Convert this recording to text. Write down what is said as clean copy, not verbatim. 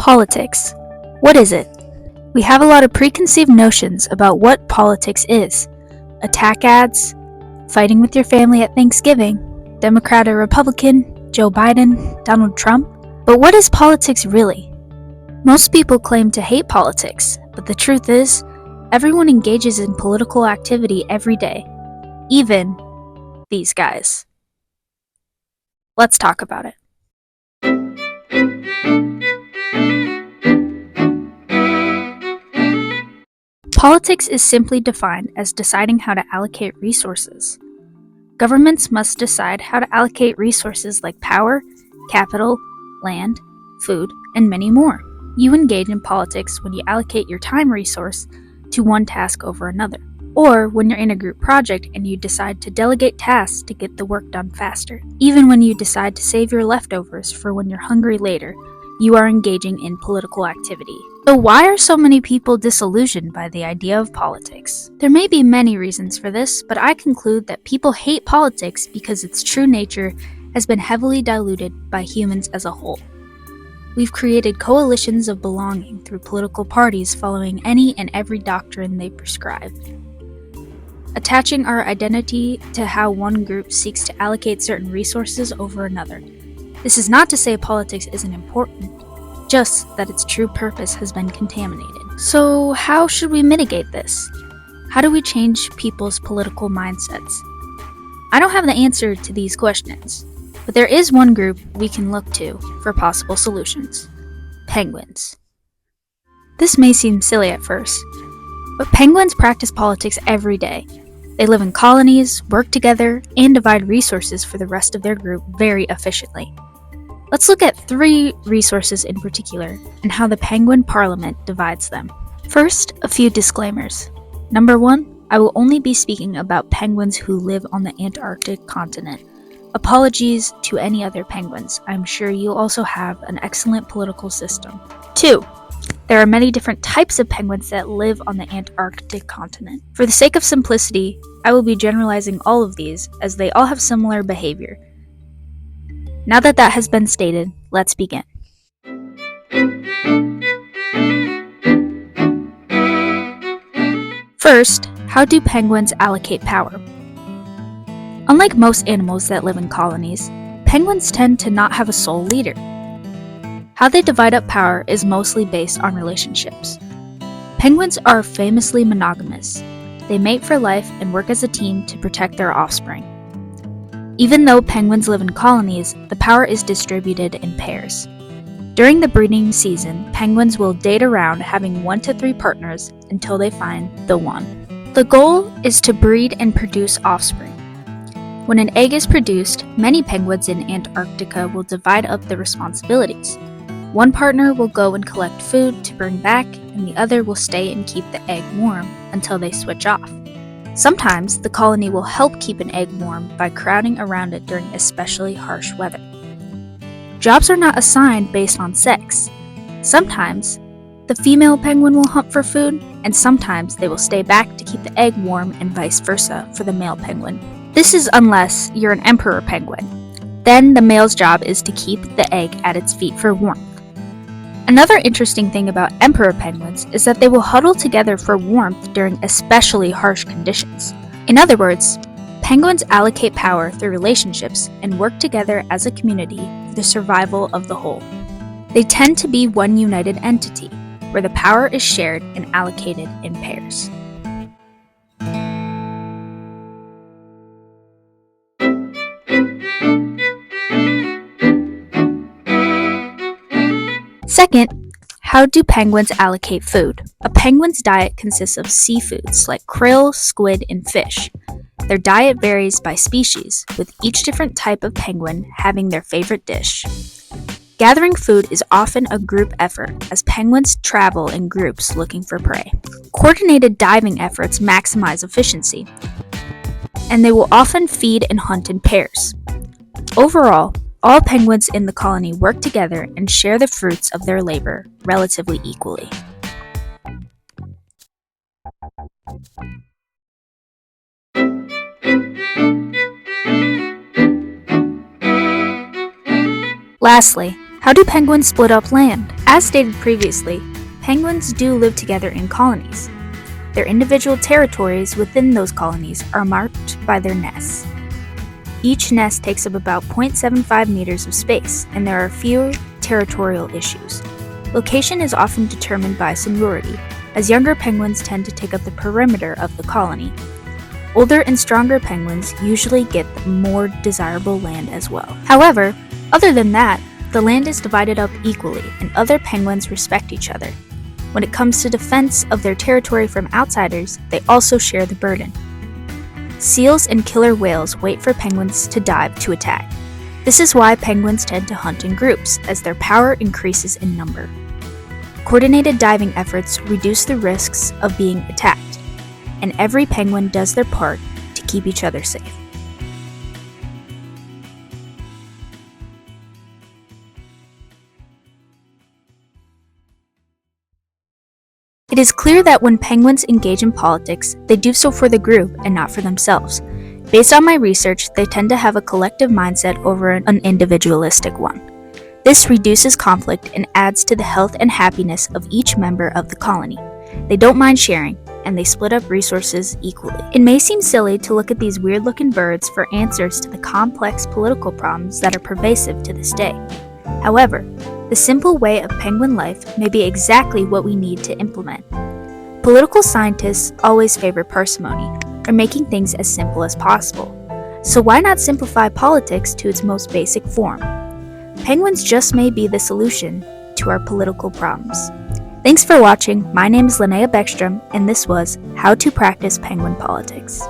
Politics. What is it? We have a lot of preconceived notions about what politics is. Attack ads, fighting with your family at Thanksgiving, Democrat or Republican, Joe Biden, Donald Trump. But what is politics really? Most people claim to hate politics, but the truth is, everyone engages in political activity every day. Even these guys. Let's talk about it. Politics is simply defined as deciding how to allocate resources. Governments must decide how to allocate resources like power, capital, land, food, and many more. You engage in politics when you allocate your time resource to one task over another, or when you're in a group project and you decide to delegate tasks to get the work done faster. Even when you decide to save your leftovers for when you're hungry later, you are engaging in political activity. So why are so many people disillusioned by the idea of politics? There may be many reasons for this, but I conclude that people hate politics because its true nature has been heavily diluted by humans as a whole. We've created coalitions of belonging through political parties following any and every doctrine they prescribe, attaching our identity to how one group seeks to allocate certain resources over another. This is not to say politics isn't important, just that its true purpose has been contaminated. So how should we mitigate this? How do we change people's political mindsets? I don't have the answer to these questions, but there is one group we can look to for possible solutions: penguins. This may seem silly at first, but penguins practice politics every day. They live in colonies, work together, and divide resources for the rest of their group very efficiently. Let's look at 3 resources in particular and how the penguin parliament divides them. First, a few disclaimers. Number 1, I will only be speaking about penguins who live on the Antarctic continent. Apologies to any other penguins. I'm sure you also have an excellent political system. 2, there are many different types of penguins that live on the Antarctic continent. For the sake of simplicity, I will be generalizing all of these as they all have similar behavior. Now that has been stated, let's begin. First, how do penguins allocate power? Unlike most animals that live in colonies, penguins tend to not have a sole leader. How they divide up power is mostly based on relationships. Penguins are famously monogamous. They mate for life and work as a team to protect their offspring. Even though penguins live in colonies, the power is distributed in pairs. During the breeding season, penguins will date around having 1 to 3 partners until they find the one. The goal is to breed and produce offspring. When an egg is produced, many penguins in Antarctica will divide up the responsibilities. One partner will go and collect food to bring back, and the other will stay and keep the egg warm until they switch off. Sometimes, the colony will help keep an egg warm by crowding around it during especially harsh weather. Jobs are not assigned based on sex. Sometimes, the female penguin will hunt for food, and sometimes they will stay back to keep the egg warm and vice versa for the male penguin. This is unless you're an emperor penguin. Then the male's job is to keep the egg at its feet for warmth. Another interesting thing about emperor penguins is that they will huddle together for warmth during especially harsh conditions. In other words, penguins allocate power through relationships and work together as a community for the survival of the whole. They tend to be one united entity, where the power is shared and allocated in pairs. Second, how do penguins allocate food? A penguin's diet consists of seafoods like krill, squid, and fish. Their diet varies by species, with each different type of penguin having their favorite dish. Gathering food is often a group effort, as penguins travel in groups looking for prey. Coordinated diving efforts maximize efficiency, and they will often feed and hunt in pairs. Overall, all penguins in the colony work together and share the fruits of their labor relatively equally. Lastly, How do penguins split up land? As stated previously, penguins do live together in colonies. Their individual territories within those colonies are marked by their nests. Each nest takes up about 0.75 meters of space, and there are few territorial issues. Location is often determined by seniority, as younger penguins tend to take up the perimeter of the colony. Older and stronger penguins usually get the more desirable land as well. However, other than that, the land is divided up equally, and other penguins respect each other. When it comes to defense of their territory from outsiders, they also share the burden. Seals and killer whales wait for penguins to dive to attack. This is why penguins tend to hunt in groups, as their power increases in number. Coordinated diving efforts reduce the risks of being attacked, and every penguin does their part to keep each other safe. It is clear that when penguins engage in politics, they do so for the group and not for themselves. Based on my research, they tend to have a collective mindset over an individualistic one. This reduces conflict and adds to the health and happiness of each member of the colony. They don't mind sharing, and they split up resources equally. It may seem silly to look at these weird-looking birds for answers to the complex political problems that are pervasive to this day. However, the simple way of penguin life may be exactly what we need to implement. Political scientists always favor parsimony, or making things as simple as possible. So why not simplify politics to its most basic form? Penguins just may be the solution to our political problems. Thanks for watching. My name is Linnea Beckstrom, and this was How to Practice Penguin Politics.